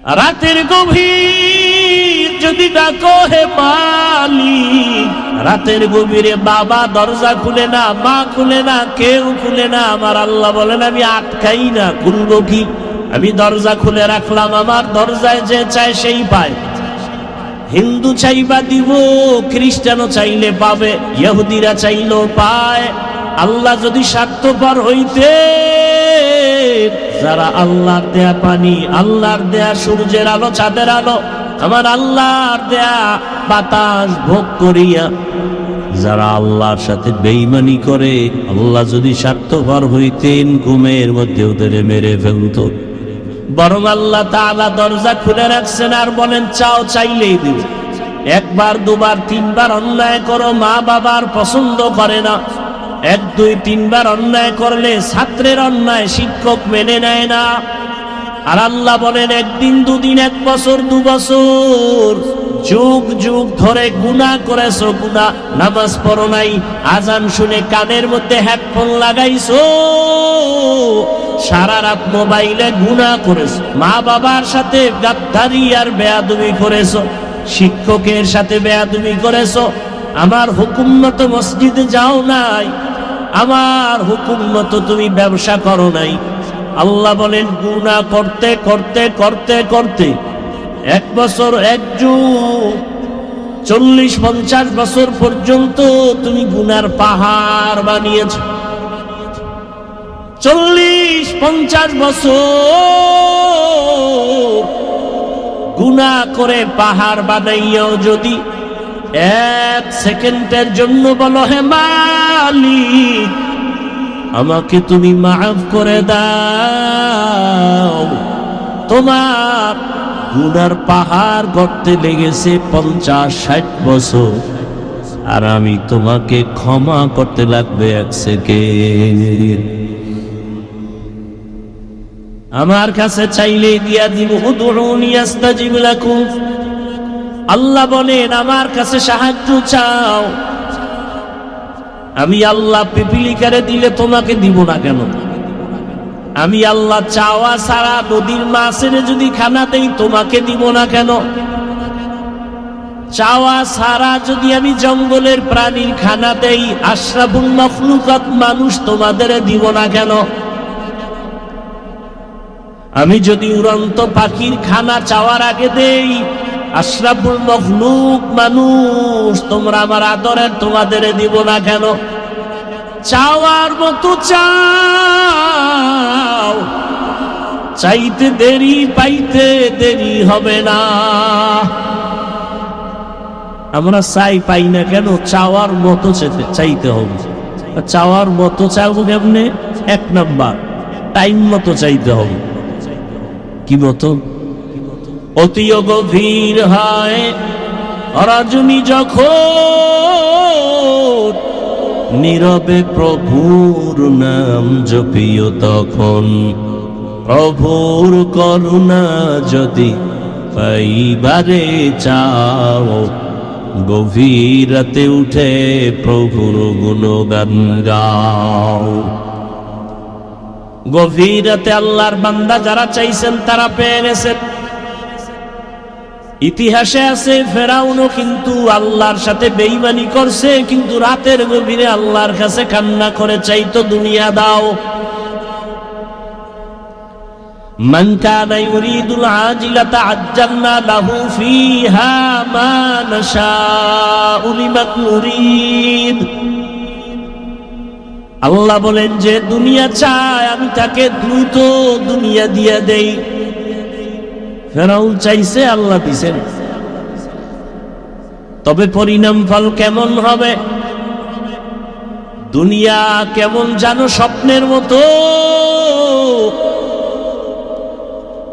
রাতের গভীর যদি ডাকো হে মালিক, রাতের গভীরে বাবা দরজা খুলে না, মা খুলে না, কেউ খুলে না, আমার আল্লাহ বলেন আমি আটকাই না, খুলবো কি? আমি দরজা খুলে রাখলাম, আমার দরজায় যে চায় সেই পায়। হিন্দু চাইবা দিব, খ্রিস্টানও চাইলে পাবে, ইহুদিরা চাইলেও পায়। আল্লাহ যদি স্বার্থপর হইতে, যারা আল্লাহর দেয়া পানি, আল্লাহর দেয়া সূর্যের আলো, চাঁদের আলো, আমার আল্লাহর দেয়া বাতাস ভোগ করিয়া যারা আল্লাহর সাথে বেঈমানি করে, আল্লাহ যদি স্বার্থপর হইতেন ঘুমের মধ্যে ওদের মেরে ফেলত। বরং আল্লাহ তাআলা দরজা খুলে রাখছেন আর বলেন চাও, চাইলেই দিব। একবার দুবার তিনবার অন্যায় করো, মা বাবার পছন্দ করে না। এক দুই তিনবার অন্যায় করলে ছাত্রের অন্যায় শিক্ষক মেনে নেয় না। আর আল্লাহ বলেন একদিন দুদিন, এক বছর দু বছর, যুগ যুগ ধরে গুনাহ করেছো, গুনাহ, নামাজ পড়ো নাই, আজান শুনে কানের মধ্যে হেডফোন লাগাইছো, সারা রাত মোবাইলে গুনাহ করেছো, মা বাবার সাথে গাদ্দারি আর বেয়াদবি করেছো, শিক্ষকের সাথে বেয়াদবি করেছো, আমার হুকুম মতো মসজিদে যাও নাই, আমার হুকুম মতো তুমি ব্যবসা করো নাই। আল্লাহ বলেন গুনাহ করতে করতে করতে করতে এক বছর, এক যুগ, 40-50 বছর পর্যন্ত তুমি গুনার পাহাড় বানিয়েছ। 40-50 বছর গুনাহ করে পাহাড় বানাইয়াও যদি এক সেকেন্ডের জন্য বলো হে মালিক আমাকে তুমি মাফ করে দাও, তোমার গুনার পাহাড় গড়তে লেগেছে 50-60 বছর, আর আমি তোমাকে ক্ষমা করতে লাগবে 1 সেকেন্ড। আমার কাছে চাইলে দিয়া দিব, উদউনি আস্তাজিব লাকুম। আল্লাহ বলেন আমার কাছে সাহায্য চাও, আমি আল্লাহ পিপিলিকারে দিলে তোমাকে দিব না কেন? আমি আল্লাহ চাওয়া ছাড়া নদীর মাছের যদি খানা দেই তোমাকে দিব না কেন? চাওয়া ছাড়া যদি আমি জঙ্গলের প্রাণীর খানা দেই, আশরাফুল মাখলুকাত মানুষ, তোমাদের দিব না কেন? আমি যদি উড়ন্ত পাখির খানা চাওয়ার আগে দেই, আশরাফুল মাখলুক মানুষ, তোমরা আমার আদরের, তোমাদের দিব না কেন? চাওয়ার মতো চাও, চাইতে দেরি পাইতে দেরি হবে না। আমরা চাই পাই না কেন? চাওয়ার মতো চাইতে হবে। চাওয়ার মতো চাইবো কেমনে? 1 নাম্বার, টাইম মতো চাইতে হবে। কি মতো? অতি গভীর হয় রজনী যখন, নীরবে প্রভুর নাম জপিও তখন, প্রভুর করুণা যদি পাইবারে চাও, গভীর রাতে উঠে প্রভুর গুণগান গাও। গভীর রাতে আল্লাহর বান্দা যারা চাইছেন তারা পেয়ে গেছেন। ইতিহাসে আছে ফেরাউনও কিন্তু আল্লাহর সাথে বেঈমানি করছে, কিন্তু রাতের গভীরে আল্লাহর কাছে কান্না করে চাইতো দুনিয়া দাও। মান কানা ইউরিদুল আজিলাতা আজ্জালনা লাহু ফিহা মা নাশাউ লিমান নুরিদ। আল্লাহ বলেন যে দুনিয়া চায় আমি তাকে দ্রুত দুনিয়া দিয়ে দেই। ফেরাউন চাইছে, আল্লাহ দিছেন। তবে পরিণাম ফল কেমন হবে? দুনিয়া কেমন জানো স্বপ্নের মতো।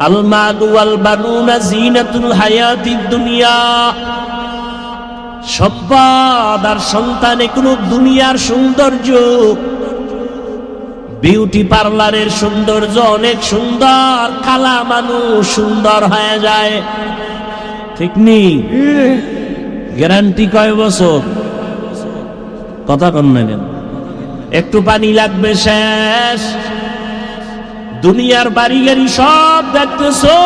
আল মালু ওয়াল বানুনা জিনাতুল হায়াতিদ দুনিয়া। সম্পদ আর সন্তান এগুলো দুনিয়ার সৌন্দর্য। বিউটি পার্লারের সৌন্দর্য অনেক সুন্দর, কালা মানুষ সুন্দর হয়ে যায়, ঠিক নেই? গ্যারান্টি কয় বছর? কথা কন না, একটু পানি লাগবে শেষ। দুনিয়ার বাড়ি গাড়ি সব দেখতেছো,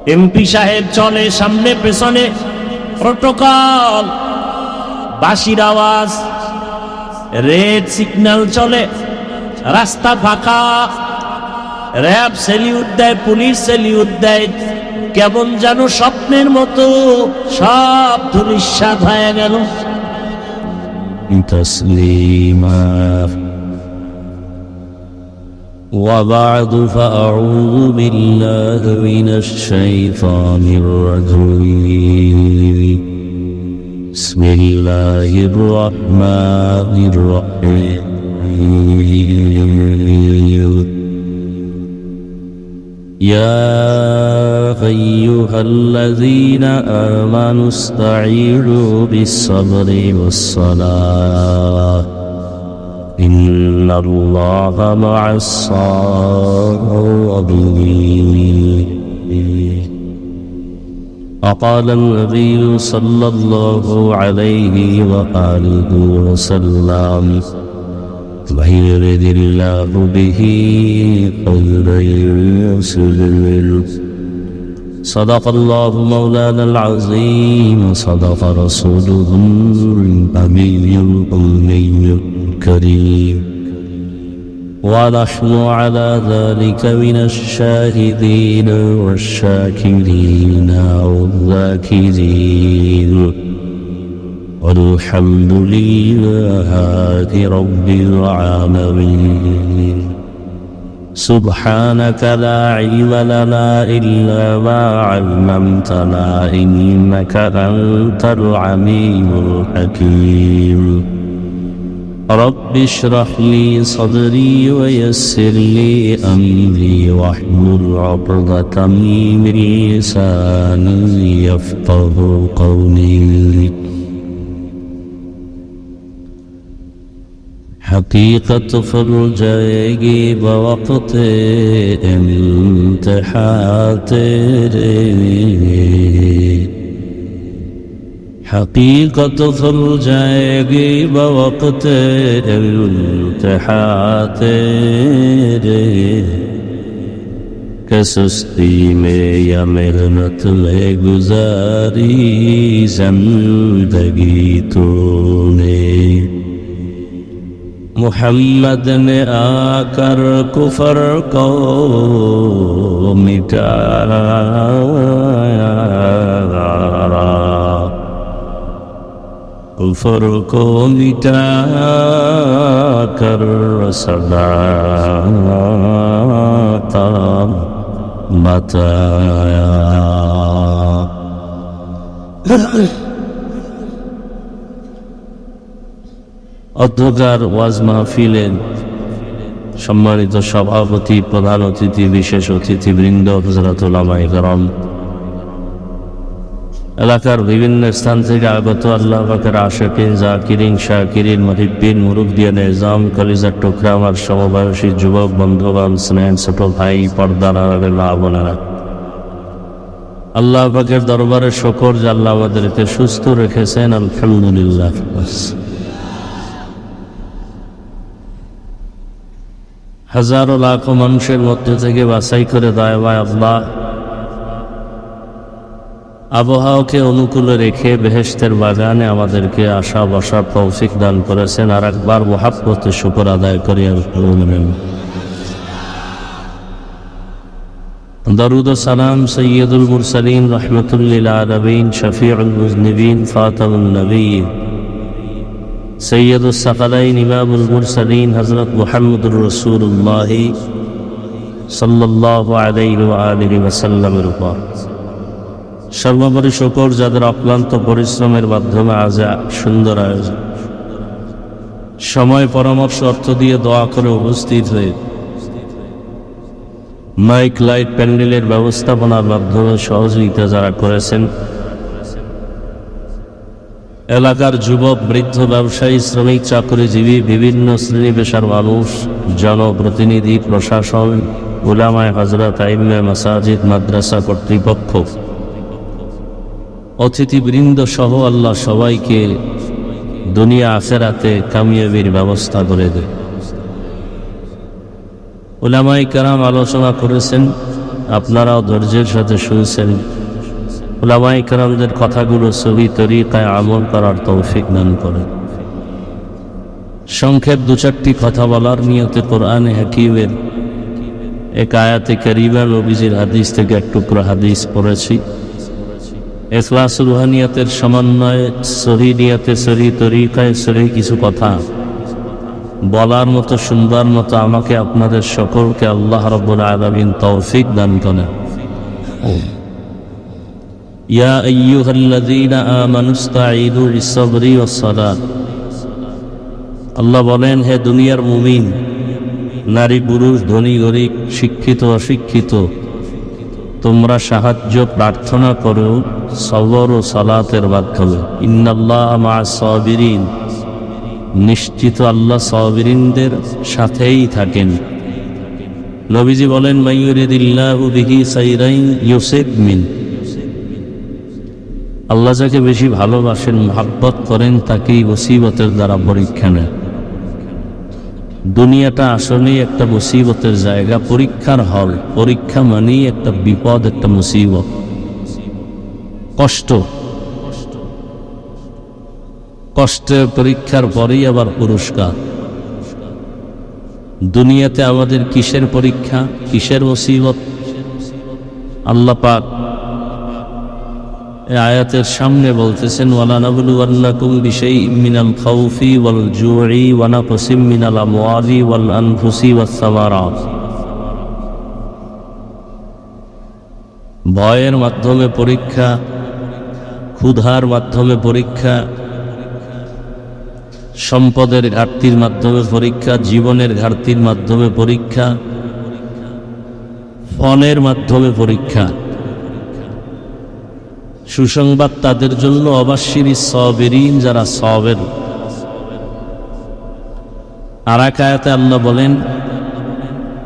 এমপি সাহেব চলে সামনে পেছনে, প্রোটোকল, বাঁশির আওয়াজ, রেড সিগন্যাল চলে, রাস্তা ফাঁকা, র্যাব সেলিউট দেয়, পুলিশ সেলিউট দেয়, কেমন যেন স্বপ্নের মতো সব ধূলিসাৎ হয়ে গেল। তসলিমা وبعد فأعوذ بالله من الشيطان الرجيم بسم الله الرحمن الرحيم يا أيها الذين آمنوا استعينوا بالصبر والصلاة إن الله مع الصابرين. وقال النبي صلى الله عليه وآله وسلم من يرد الله به خيرا يسلمه. صدق الله مولانا العظيم صدق رسوله النبي الأمي الكريم ونحن على ذلك من الشاهدين والشاكرين والذاكرين والحمد لله رب العالمين. سبحانك لا علم لنا إلا ما علمتنا إنك أنت العليم الحكيم. رب اشرح لي صدري ويسر لي أمري واحلل عقدة من لساني يفقه قولي. حقیقت پھر جائے گی بوقت امتحان تیرے. حقیقت پھر جائے گی بوقت امتحان تیرے. کہ سستی میں یا محنت میں گزاری زندگی تو نے. محمد نے آ کر کفر کو مٹایا. کفر کو مٹا کر صداقت بتایا. অধ্যকার ওয়াজ মাহফিলের সম্মানিত সভাপতি, প্রধান অতিথি, বিশেষ অতিথিবৃন্দ, হযরত উলামায়ে কেরাম, এলাকার বিভিন্ন স্থান থেকে আগত আল্লাহ পাকের আশিকিন, জাকিরিন, শাকিরিন, মুহিব্বিন, মুরুব্বিয়ান নিজাম, কলিজার টুকরা আমার সমবয়সী যুবক বন্ধুগণ, স্নেহের ছোট ভাই, পর্দার আড়ালের মা বোনেরা, আল্লাহ পাকের দরবারে শুকর যে আল্লাহ আমাদেরকে সুস্থ রেখেছেন, আলহামদুলিল্লাহ। হাজারো লাখো মানুষের মধ্যে থেকে বাছাই করে দয়াময় আল্লাহ আবহাওয়াকে অনুকূলে রেখে বেহেশতের বাগানে আমাদেরকে আসা বসার তৌফিক দান করেছেন। আর একবার মুহাব্বতে শুকর আদায় করি আলহামদুলিল্লাহ। দরুদ ও সালাম সৈয়দুল মুরসালিন রহমাতুল লিল আলামিন শফিউল মুজনিবিন ফাতিমুন নবীন সৈয়দুস সাকালাইন ইমামুল মুরসালিন হযরত মুহাম্মদুর রাসূলুল্লাহ সাল্লাল্লাহু আলাইহি ওয়া আলিহি ওয়াসাল্লামের উপর সর্বোপরি শুকর যাদের অক্লান্ত পরিশ্রমের মাধ্যমে আজ সুন্দর আয়োজন, সময়, পরামর্শ, অর্থ দিয়ে দোয়া করে উপস্থিত হয়ে মাইক, লাইট, প্যান্ডেলের ব্যবস্থাপনার মাধ্যমে সহযোগিতা যারা করেছেন, এলাকার যুবক, বৃদ্ধ, ব্যবসায়ী, শ্রমিক, চাকরিজীবী, বিভিন্ন শ্রেণী পেশার মানুষ, জনপ্রতিনিধি, প্রশাসন, উলামায়ে হযরত, আইম্মে মাসাজিদ, মাদ্রাসা কর্তৃপক্ষ, অতিথিবৃন্দ সহ আল্লাহ সবাইকে দুনিয়া আখিরাতে কামিয়াবির ব্যবস্থা করে দেয়। উলামায়ে কেরাম আলোচনা করেছেন আপনারাও ধৈর্যের সাথে শুনছেন। উলামায়ে কেরামদের কথাগুলো সহি তরিকায় আমল করার তৌফিক দান করেন। সংক্ষেপ দু চারটি কথা বলার নিয়তে কোরআনে হাকিমের এক আয়াতে কারিমা নবীজির হাদিস থেকে এক টুকরো হাদিস পড়েছি। ইখলাস রুহানিয়াতের সমন্বয়ে সহি নিয়তে সহি তরিকায় সহি কিছু কথা বলার মতো শুনবার মতো আমাকে আপনাদের সকলকে আল্লাহ রাব্বুল আলামিন তৌফিক দান করেন। ইয়া আইয়ুহাল্লাযীনা আমানুস্তাঈনু বিস-সাবরি ওয়াস-সালাত। আল্লাহ বলেন, হে দুনিয়ার মুমিন, নারী পুরুষ, ধনী গরিব, শিক্ষিত অশিক্ষিত, তোমরা সাহায্য প্রার্থনা করো সবর ও সালাতের মাধ্যমে। ইন্নাল্লাহা মা'আস-সাবিরিন, নিশ্চিত আল্লাহ সাবিরিনদের সাথেই থাকেন। নবীজি বলেন, মাইয়ুরিদিল্লাহু বিহি খাইরান ইউসিব মিন। আল্লাহ যাকে বেশি ভালোবাসেন, মহব্বত করেন, তাকেই মুসিবতের দ্বারা পরীক্ষা নেন। দুনিয়াটা আসলেই একটা মুসিবতের জায়গা, পরীক্ষার হল। পরীক্ষা মানেই একটা বিপদ, একটা মুসিবত, কষ্ট। কষ্টের পরীক্ষার পরেই আবার পুরস্কার। দুনিয়াতে আমাদের কিসের পরীক্ষা, কিসের মুসিবত? আল্লাহ পাক এই আয়াতের সামনে বলতেছেন, ওয়ালা নাবলুওয়ান্নাকুম বিশাইইম মিনাল খাউফি ওয়াল জুই ওয়া নাকসিম মিনাল আমওয়ালি ওয়াল আনফুসি ওয়াস সামারাত। ভয়ের মাধ্যমে পরীক্ষা, ক্ষুধার মাধ্যমে পরীক্ষা, সম্পদের ঘাটতির মাধ্যমে পরীক্ষা, জীবনের ঘাটতির মাধ্যমে পরীক্ষা, ফলের মাধ্যমে পরীক্ষা। সুসংবাদ তাদের জন্য, অবাশশিরি সাবিরিন, যারা সাবের। আর এক আয়াতে আল্লাহ বলেন,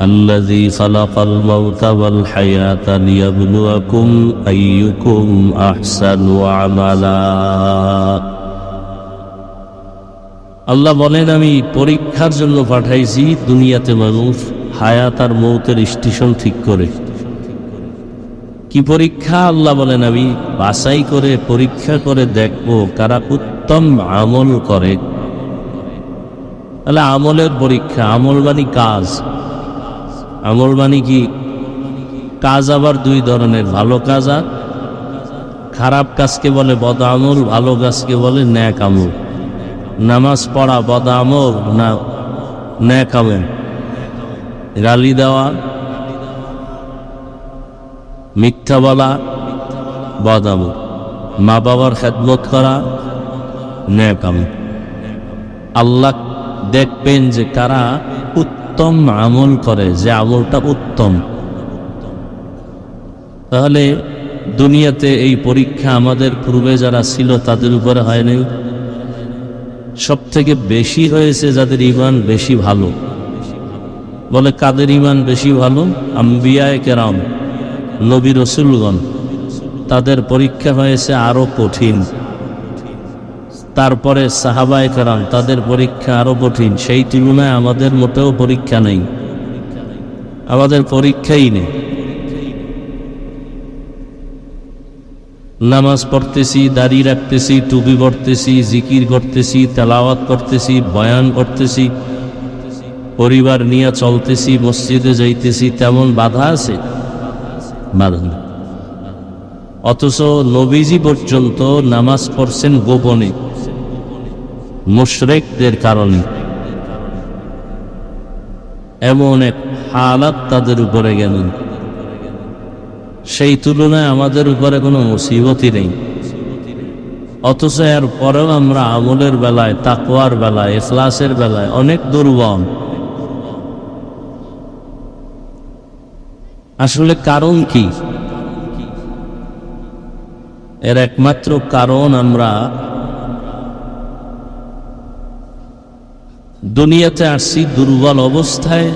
আল্লাযী খালাকাল মাউতা ওয়াল হায়াতা লিয়াবলুয়াকুম আইয়ুকুম আহসানু আমালা। আল্লাহ বলেন, আমি পরীক্ষার জন্য পাঠাইছি দুনিয়াতে মানুষ হায়াত আর মৌতের স্টেশন ঠিক করে। কি পরীক্ষা? আল্লাহ বলেন, আমি বাছাই করে পরীক্ষা করে দেখবো কারা উত্তম আমল করে। তাহলে আমলের পরীক্ষা। আমল মানে কাজ। আমল মানে কি? কাজ আবার দুই ধরনের, ভালো কাজ আর খারাপ কাজকে বলে বদ আমল, ভালো কাজকে বলে নেক আমল। নামাজ পড়া বদ আমল না নেক আমল? গালি দেওয়া, মিথ্যা বলা বদ আমল। মা বাবার খেদমত করা নেক আমল। আল্লাহ দেখবেন যে কারা উত্তম আমল করে, যে আমলটা উত্তম। তাহলে দুনিয়াতে এই পরীক্ষা আমাদের পূর্বে যারা ছিল তাদের উপরে হয়নি। সব থেকে বেশি হয়েছে যাদের ঈমান বেশি ভালো। বলে কাদের ঈমান বেশি ভালো? আম্বিয়ায়ে কেরাম, নবী রসুলগণ, তাদের পরীক্ষা হয়েছে আরো কঠিন। তারপরে সাহাবায়ে কেরাম, তাদের পরীক্ষা আরো কঠিন। সেই তুলনায় আমাদের মোটেও পরীক্ষা নেই, আমাদের পরীক্ষাই নেই। নামাজ পড়তেছি, দাড়ি রাখতেছি, টুপি পড়তেছি, জিকির করতেছি, তেলাওয়াত করতেছি, বয়ান করতেছি, পরিবার নিয়ে চলতেছি, মসজিদে যাইতেছি, তেমন বাধা আছে? বাধা নেই। অথচ নবীজি পর্যন্ত নামাজ পড়ছেন গোপনে, মুশরিকদের কারণে। এমন এক হালাত তাদের উপরে গেলেন, সেই তুলনায় আমাদের উপরে কোনো মুসিবতই নেই। অথচ এর পরেও আমরা আমলের বেলায়, তাকওয়ার বেলায়, ইখলাসের বেলায় অনেক দুর্বল। আসলে কারণ কি? এর একমাত্র কারণ আমরা দুনিয়াতে আসছি দুর্বল অবস্থায়,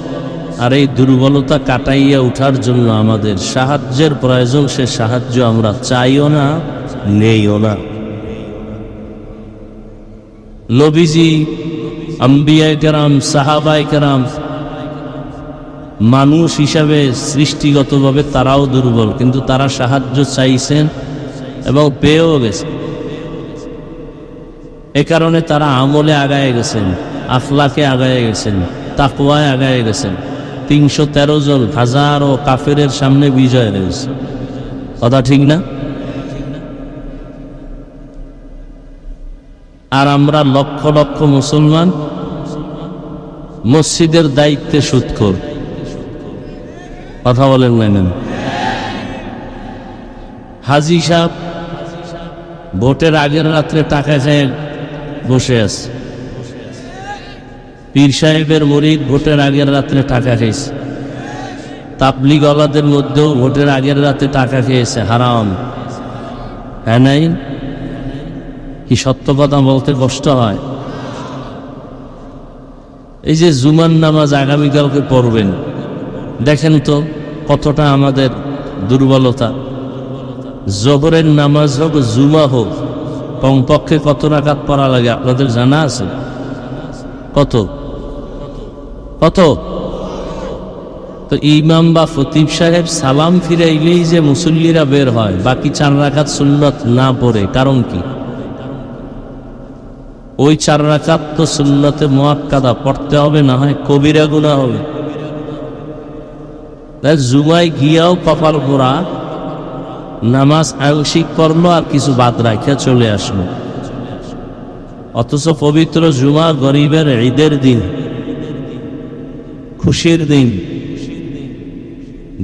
আর এই দুর্বলতা কাটাইয়া ওঠার জন্য আমাদের সাহায্যের প্রয়োজন। সে সাহায্য আমরা চাইও না, নেইও না। নবীজি, আম্বিয়ায়ে কেরাম, সাহাবায়ে কেরাম মানুষ হিসাবে সৃষ্টিগতভাবে তারাও দুর্বল, কিন্তু তারা সাহায্য চাইছেন এবং পেয়েও গেছে। এ কারণে তারা আমলে আগায় গেছেন, আখলাকে আগায় গেছেন, তাকওয়ায় আগায় গেছেন। 313 জন হাজারো কাফেরের সামনে বিজয় হয়েছে। কথা ঠিক না? আর আমরা লক্ষ লক্ষ মুসলমান মসজিদের দায়িত্বে সুদখোর। কথা বলেন না? হাজী সাহেব ভোটের আগের রাত্রে টাকা খেয়ে বসে আছে। পীর সাহেবের মুরিদ ভোটের আগের রাত্রে টাকা খেয়েছে। তাবলীগ ওয়ালাদের মধ্যেও ভোটের আগের রাতে টাকা খেয়েছে, হারাম। হ্যাঁ নাই? কি সত্য কথা বলতে কষ্ট হয়? এই যে জুমার নামাজ আগামীকালকে পড়বেন, দেখেন তো কতটা আমাদের দুর্বলতা। জোহরের নামাজ হোক, জুমা হোক, কমপক্ষে কত রাকাত পড়া লাগে আপনাদের জানা আছে? কত কত? তো ইমাম বা খতিব সাহেব সালাম ফিরাইলেই যে মুসল্লিরা বের হয়, বাকি 4 রাকাত সুন্নত না পড়ে, কারণ কি? ওই 4 রাকাত তো সুন্নতে মুআক্কাদা পড়তে হবে, না হয় কবিরা গুনাহ হবে। তাই জুমায় গিয়াও কপাল পোড়া, নামাজ আংশিক করলো আর কিছু বাদ রাখিয়া চলে আসলো। অথচ পবিত্র জুমা গরিবের ঈদের দিন, খুশির দিন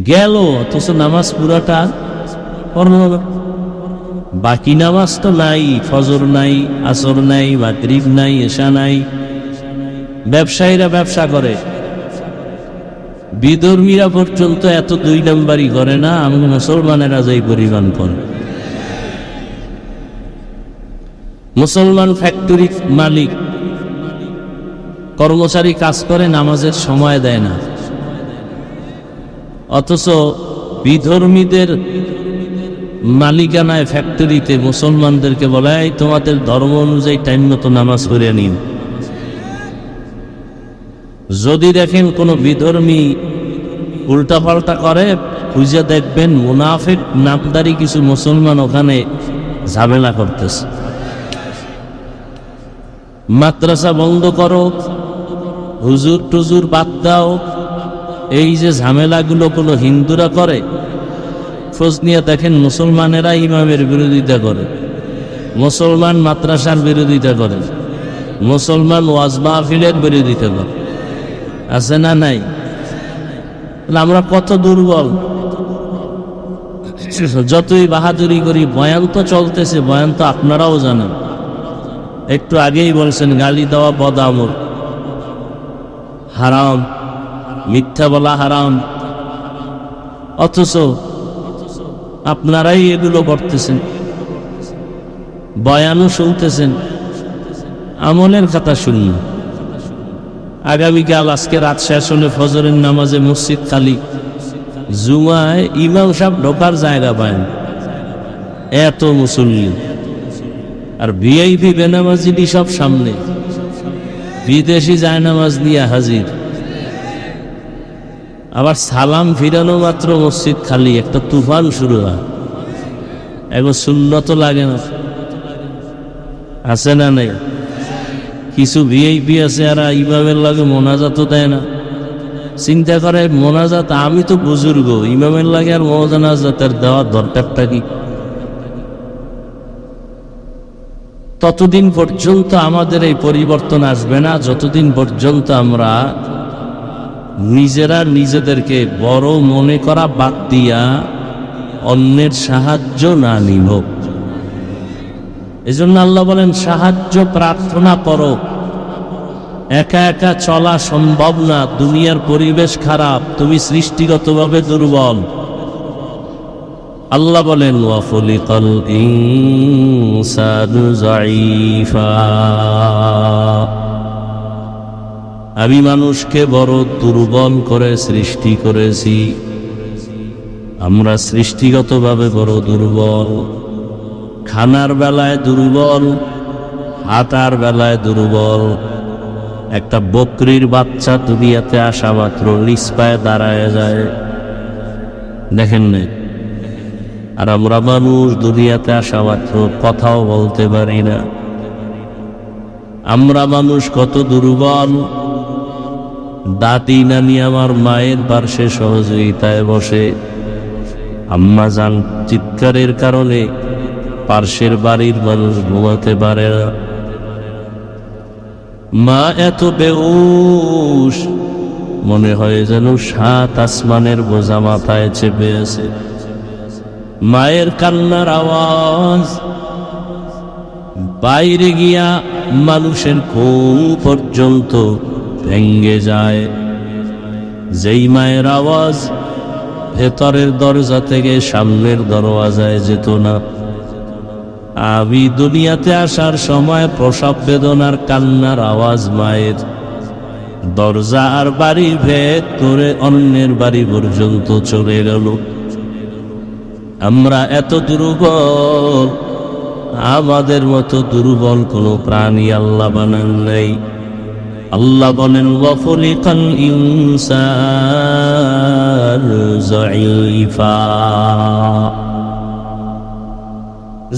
গেল, অথচ নামাজ পুরাটা পড়ল না। বাকি নামাজ তো নাই, ফজর নাই, আসর নাই, মাগরিব নাই, এশা নাই। ব্যবসায়ীরা ব্যবসা করে, বিধর্মীরা পর্যন্ত এত 2 নাম্বারই করে না, আমি মুসলমানেরা যেই পরিমাণ করে। মুসলমান ফ্যাক্টরি মালিক, কর্মচারী কাজ করে, নামাজের সময় দেয় না। অথচ বিধর্মীদের মালিকানায় ফ্যাক্টরিতে মুসলমানদেরকে বলে, তোমাদের ধর্ম অনুযায়ী টাইম মতো নামাজ করে নিন। যদি দেখেন কোনো বিধর্মী উল্টাপাল্টা করে, খুঁজে দেখবেন মুনাফিক নামদারি কিছু মুসলমান ওখানে ঝামেলা করতেছে। মাদ্রাসা বন্ধ করো, হুজুর টুজুর বাদ দাও, এই যে ঝামেলাগুলো কোনো হিন্দুরা করে, খোঁজ নিয়ে দেখেন মুসলমানেরা ইমামের বিরোধিতা করে, মুসলমান মাদ্রাসার বিরোধিতা করে, মুসলমান ওয়াজ মাহফিলের বিরোধিতা করে। আছে না নাই? আমরা কত দুর্বল। যতই বাহাদুরি করি, বয়ান তো চলতেছে, বয়ান তো আপনারাও জানেন। একটু আগেই বলছেন গালি দেওয়া বদামর হারাম, মিথ্যা বলা হারাম, অথচ আপনারাই এগুলো করতেছেন, বয়ানও শুনতেছেন, আমলের কথা শুনি। আগামীকাল আজকে রাত শেষ হলে ফজরের নামাজে মসজিদ খালি, জুমায় ইমাম সাহেব ঢোকার জায়গা পায় না, এত মুসল্লি। আর ভিআইপি বেনামাজি সব সামনে, বিদেশি জায়নামাজ নিয়ে হাজির। আবার সালাম ফিরানো মাত্র মসজিদ খালি, একটা তুফান শুরু হয়। এখন সুন্নত লাগে না? আছে না নাই? কিছু ভিআইপি আছে আর ইমামের লাগে মোনাজাতও দেয় না। চিন্তা করে, মোনাজাত আমি তো বুজুর্গ, ইমামের লাগে আর মোনাজাতের দেওয়ার দরকারটা কি? ততদিন পর্যন্ত আমাদের এই পরিবর্তন আসবে না, যতদিন পর্যন্ত আমরা নিজেরা নিজেদেরকে বড় মনে করা বাদ দিয়া অন্যের সাহায্য না নিব। এজন্য আল্লাহ বলেন, সাহায্য প্রার্থনা করো। একা একা চলা সম্ভব না, দুনিয়ার পরিবেশ খারাপ, তুমি সৃষ্টিগতভাবে দুর্বল। আল্লাহ বলেন, ওয়া খুলিকাল ইনসানু যায়ীফা, আমি মানুষকে বড় দুর্বল করে সৃষ্টি করেছি। আমরা সৃষ্টিগতভাবে বড় দুর্বল, খানার বেলায় দুর্বল, হাঁটার বেলায় দুর্বল, একটা বকরির বাচ্চা দুনিয়াতে আসা মাত্র নিজ পায়ে দাঁড়ায় যায়, দেখেন নাই? আর আমরা মানুষ দুনিয়াতে আসা মাত্র কথাও বলতে পারি না। আমরা মানুষ কত দুর্বল। দাদি নানি আমার মায়ের পার্শ্বে সহযোগিতায় বসে, আম্মা জান চিৎকারের কারণে পার্শ্বের বাড়ির মানুষ ঘুমাতে পারে না। মা এত বেহুশ, মনে হয় যেন 7 আসমানের বোঝা মাথায় চেপে আছে। মায়ের কান্নার আওয়াজ বাইরে গিয়া মানুষের ঘুম পর্যন্ত ভেঙ্গে যায়। যেই মায়ের আওয়াজ ভেতরের দরজা থেকে সামনের দরওয়াজায় যেত না। আমি দুনিয়াতে আসার সময় প্রসব বেদনার কান্নার আওয়াজ মায়ের দরজা আর বাড়ি ভেদ করে অন্যের বাড়ি পর্যন্ত চলে গেল। আমরা এত দুর্বল, আমাদের মতো দুর্বল কোনো প্রাণী আল্লাহ বানান নাই। আল্লাহ বলেন ওয়াখলিকাল ইনসানু যায়ীফা।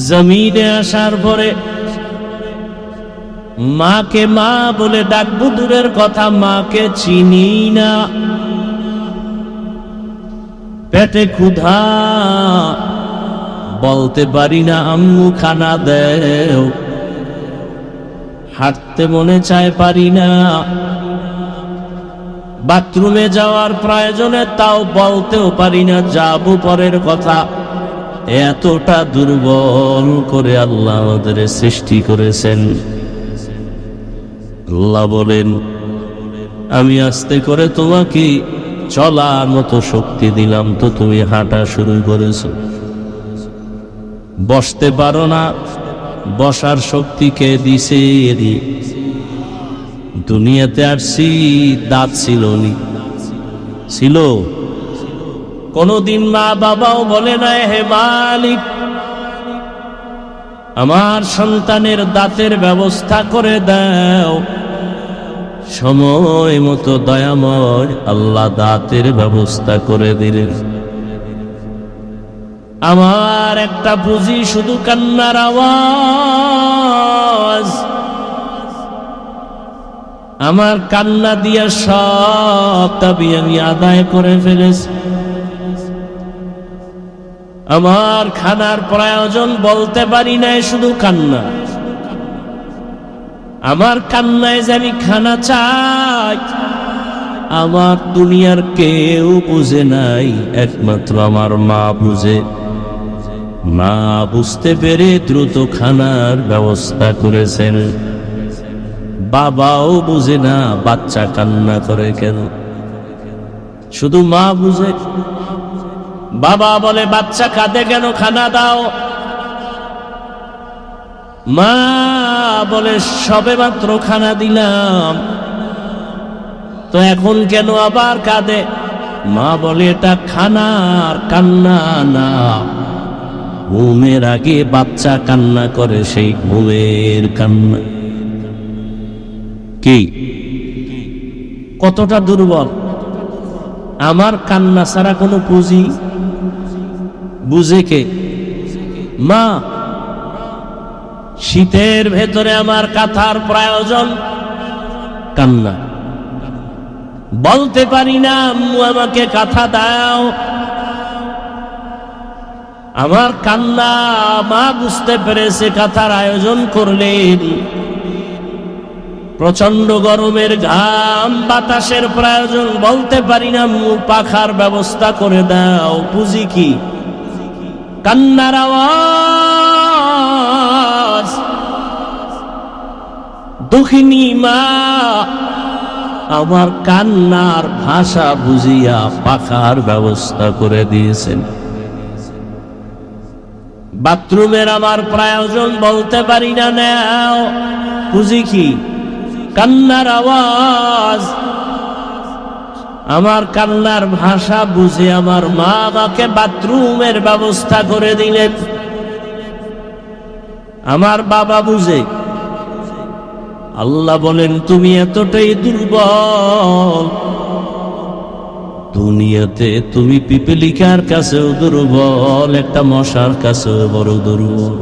জমিনে আসার পরে মাকে মা বলে ডাকবো দূরের কথা, মাকে চিনি না। পেটে ক্ষুধা, বলতে পারি না আম্মু খানা দেও। হাঁটতে মনে চায়, পারি না। বাথরুমে যাওয়ার প্রয়োজনে তাও বলতেও পারি না, যাবো পরের কথা। এতটা দুর্বল করে আল্লাহ আমাদের সৃষ্টি করেছেন। আল্লাহ বলেন আমি আস্তে করে তোমাকে চলার মতো শক্তি দিলাম, তো তুমি হাঁটা শুরু করেছো। বসতে পারো না, বসার শক্তি কে দিছে? দুনিয়াতে আসছি, দাঁত ছিল নি? ছিল? কোনদিন মা বাবাও বলে না হে মালিক আমার সন্তানের দাঁতের ব্যবস্থা করে দাও? সময় মতো দয়াময় আল্লাহ দাঁতের ব্যবস্থা করে দিলেন। আমার একটা বুঝি শুধু কান্নার আওয়াজ, আমার কান্না দিয়া সব দাবি আমি আদায় করে ফেলেছি। আমার খানার প্রয়োজন বলতে পারি নাই, শুধু কান্না। আমার কান্নায় যে আমি খানা চাই, আমার দুনিয়ার কেউ বুঝে নাই, একমাত্র আমার মা বুঝে। মা বুঝতে পেরে দ্রুত খানার ব্যবস্থা করেছেন। বাবাও বুঝে না বাচ্চা কান্না করে কেন, শুধু মা বুঝে। বাবা বলে বাচ্চা কাঁদে কেন, খানা দাও। মা বলে সবে মাত্র খানা দিলাম, তো এখন কেন আবার কাঁদে? মা বলে এটা খানার কান্না না, ঘুমের আগে বাচ্চা কান্না করে, সেই ঘুমের কান্না। কি কতটা দুর্বল! আমার কান্না ছাড়া কোনো পুঁজি বুঝে কে? মা। শীতের ভেতরে আমার কাঁথার প্রয়োজন, কান্না। বলতে পারি না আম্মু আমাকে কাঁথা দাও, আমার কান্না মা বুঝতে পেরেছে, কাঁথার আয়োজন করলেন। প্রচন্ড গরমের ঘাম, বাতাসের প্রয়োজন, বলতে পারি না আম্মু পাখার ব্যবস্থা করে দাও। পুঁজি কি? কান্নার আওয়াজ। দুঃখিনী মা আমার কান্নার ভাষা বুঝিয়া পাখার ব্যবস্থা করে দিয়েছেন। বাথরুমের আমার প্রয়োজন, বলতে পারি না, নাও। বুঝি কি? কান্নার আওয়াজ। আমার কান্নার ভাষা বুঝে আমার মা আমাকে বাথরুমের ব্যবস্থা করে দিলেন। আমার বাবা বুঝে, আল্লাহ বলেন তুমি এতটাই দুর্বল, দুনিয়াতে তুমি পিপিলিকার কাছেও দুর্বল, একটা মশার কাছেও বড় দুর্বল।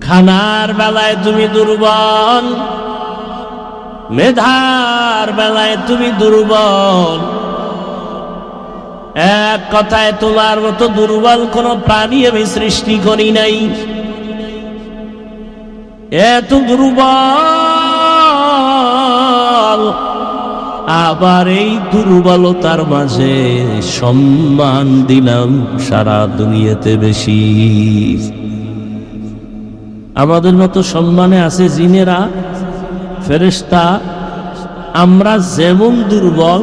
খানার বেলায় তুমি দুর্বল, মেধার বেলায় তুমি দুর্বল। এক কথায় তোমার মতো দুর্বল কোন প্রাণী আমি সৃষ্টি করি নাই। এত দুর্বল, আবার এই দুর্বলতার মাঝে সম্মান দিলাম সারা দুনিয়াতে বেশি। আমাদের মতো সম্মানে আছে জিনেরা, ফেরেশতা। আমরা যেমন দুর্বল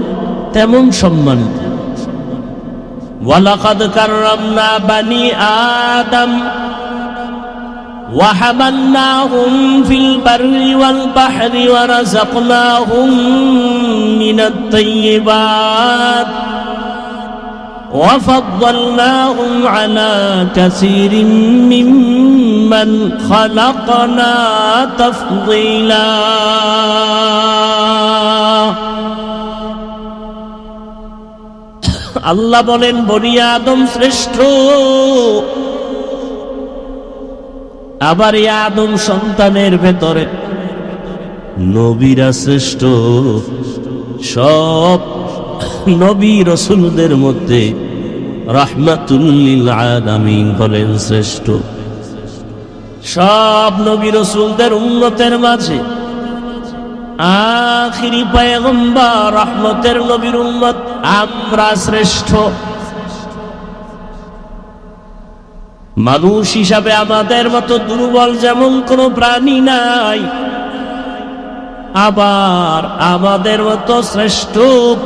তেমন সম্মানিত। ওয়ালাকাদ কাররামনা বানি আদম وحملناهم في البر والبحر ورزقناهم من الطيبات وفضلناهم على كثير ممن خلقنا تفضيلا। আল্লাহ বলেন বনি আদম শ্রেষ্ঠ, আবার এই আদম সন্তানের ভেতরে নবীরা শ্রেষ্ঠ। সব নবী রাসূলদের মধ্যে রাহমাতুল লিল আলামিন হলেন শ্রেষ্ঠ। সব নবী রাসূলদের উম্মতের মাঝে আখিরি পয়গম্বর রহমতের নবীর উম্মত আমরা শ্রেষ্ঠ। মানুষ হিসাবে আমাদের মতো দুর্বল যেমন কোন প্রাণী নাই, আবার আমাদের মতো শ্রেষ্ঠ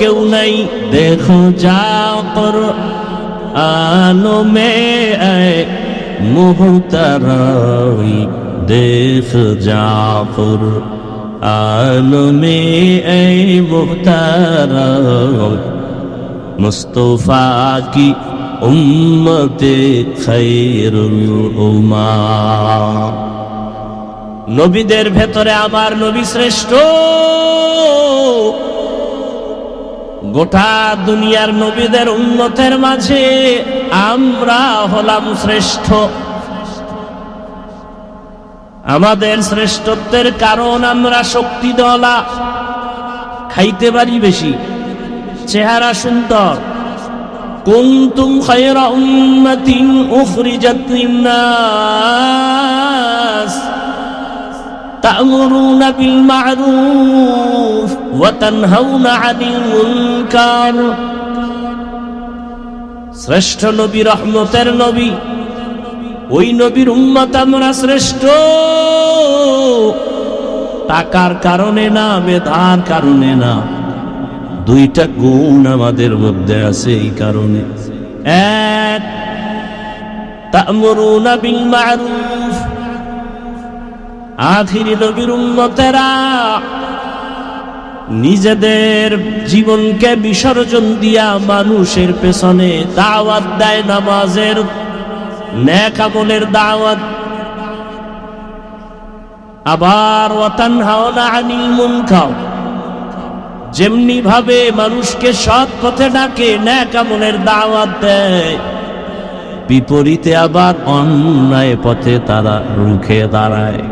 কেউ নাই। দেখো যাও কুরআন মে মুহতারাম, দেখ যাও কুরআন মে মুহতারাম, মুস্তাফা কি উম্মতে খায়রুল উম্মাহ। নবীদের ভেতরে আমার নবী শ্রেষ্ঠ। গোটা দুনিয়ার নবীদের উম্মতের মাঝে আমরা হলাম শ্রেষ্ঠ। আমাদের শ্রেষ্ঠত্বের কারণ আমরা শক্তিধলা, খাইতে পারি বেশি, চেহারা সুন্দর। কুনতুম খায়রা উম্মাতিন উখরিজাত লিন-নাস তা'মুরুনা বিল মা'রুফ ওয়া তানহাউনা আনিল মুনকার। শ্রেষ্ঠ নবী রহমতের নবী, ওই নবীর উম্মত আমরা শ্রেষ্ঠ। টাকার কারণে না, মেধার কারণে না, দুইটা গুণ আমাদের মধ্যে আছে এই কারণে। এক, তা'মুরুনা বিল মা'রুফ। আখিরি নবীর উম্মতেরা নিজেদের জীবনকে বিসর্জন দিয়া মানুষের পেছনে দাওয়াত দেয়, নামাজের, নেক আমলের দাওয়াত। আবার ওয়া তানহাউনা আনিল মুনকার, যেমনি ভাবে মানুষকে সৎ পথে ডাকে, নেক আমলের দাওয়াত দেয়, বিপরীতে আবার অন্যায় পথে তারা রুখে দাঁড়ায়।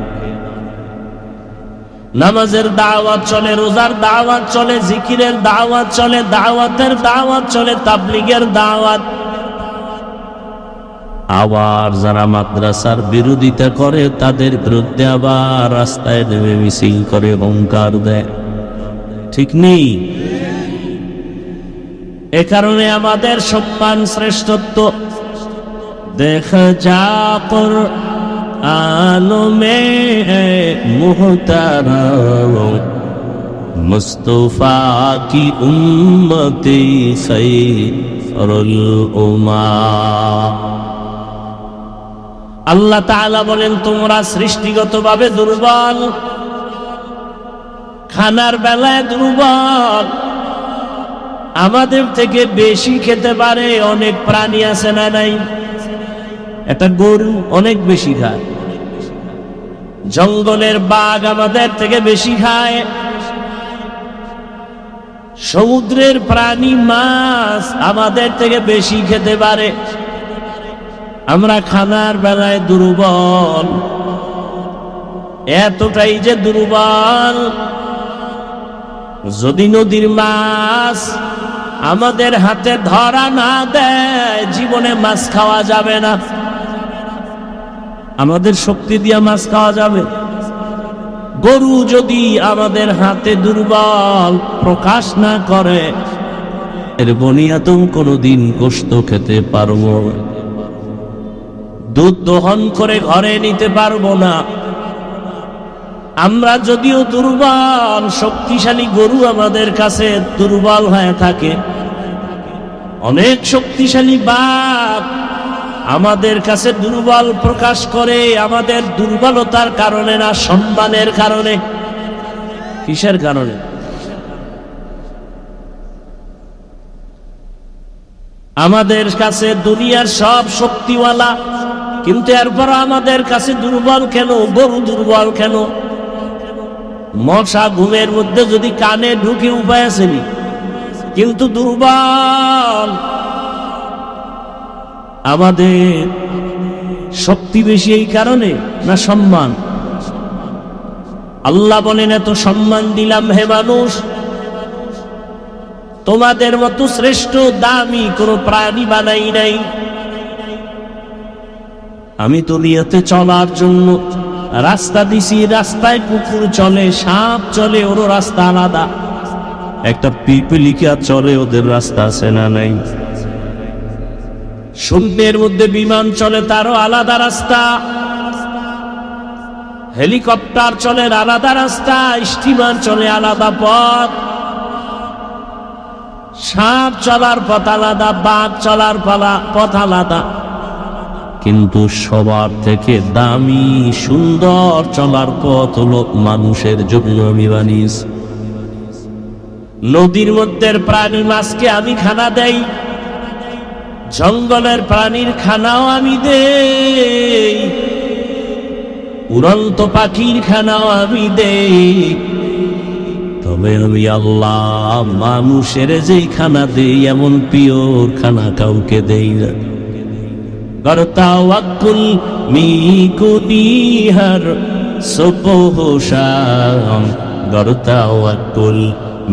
নামাজের দাওয়াত চলে, রোজার দাওয়াত চলে, জিকিরের দাওয়াত চলে, দাওয়াতের দাওয়াত চলে, তাবলীগের দাওয়াত। আবার যারা মাদ্রাসার বিরোধিতা করে তাদের বিরুদ্ধে আবার রাস্তায় নেমে মিছিল করে, হুঙ্কার দেয়। ঠিক নেই? এ কারণে আমাদের সম্মান, শ্রেষ্ঠত্ব। দেখা যা কুরআন মে মুহতারাম, মুস্তাফা কি উম্মতে খায়রুল উম্মাহ। আল্লাহ তাআলা বলেন তোমরা সৃষ্টিগতভাবে দুর্বল, খানার বেলায় দুর্বল। আমাদের থেকে বেশি খেতে পারে অনেক প্রাণী আছে না নাই? একটা গরু অনেক বেশি খায়, জঙ্গলের বাঘ আমাদের থেকে বেশি খায়, সমুদ্রের প্রাণী মাছ আমাদের থেকে বেশি খেতে পারে। আমরা খানার বেলায় দুর্বল, এতটাই যে দুর্বল, যদি নদীর মাছ আমাদের হাতে ধরা না দেয় জীবনে মাছ খাওয়া যাবে না। আমাদের শক্তি দিয়ে মাছ খাওয়া যাবে? গরু যদি আমাদের হাতে দুর্বল প্রকাশ না করে, এর বনিয়াদম কোনোদিন গোশত খেতে পারবো, দুধ দহন করে ঘরে নিতে পারবো না। আমরা যদিও দুর্বল, শক্তিশালী গরু আমাদের কাছে দুর্বল হয়ে থাকে, অনেক শক্তিশালী বাঘ আমাদের কাছে দুর্বল প্রকাশ করে, আমাদের দুর্বলতার কারণে না, সম্মানের কারণে। কিসের কারণে? আমাদের কাছে দুনিয়ার সব শক্তিওয়ালা, কিন্তু এরপর আমাদের কাছে দুর্বল কেন? গরু দুর্বল কেন? মশা ঘুমের মধ্যে যদি কানে ঢুকে উপায় আসেনি, কিন্তু দুর্বল। আমাদের শক্তি বেশি এই কারণে না সম্মান? আল্লাহ বলেন, এত সম্মান দিলাম হে মানুষ, তোমাদের মতো শ্রেষ্ঠ দামি কোন প্রাণী বানাই নাই। আমি দুনিয়াতে চলার জন্য রাস্তা দিছি, রাস্তায় কুকুর চলে, সাপ চলে, ওর রাস্তা আলাদা। একটা পিপিলিকা চলে, ওদের রাস্তা আছে না নাই? শূন্যের মধ্যে বিমান চলে, তারও আলাদা রাস্তা। হেলিকপ্টার চলে, আলাদা রাস্তা। স্টিমার চলে, আলাদা পথ। সাপ চলার পথ আলাদা, বাঘ চলার পথ আলাদা। কিন্তু সবার থেকে দামি সুন্দর চলার পথ হলো মানুষের জন্য আমি বানিয়েছি। নদীর মধ্যে প্রাণী মাছকে আমি খানা দেই, জঙ্গলের প্রাণীর খানাও আমি দেই, উড়ন্ত পাখির খানাও আমি দেই। তবে আমি আল্লাহ মানুষের যেই খানা দেই, এমন পিওর খানা কাউকে দেই না। গরতাওয়াক্কুল মিকুনিহার সুবহ শাম, গরতাওয়াক্কুল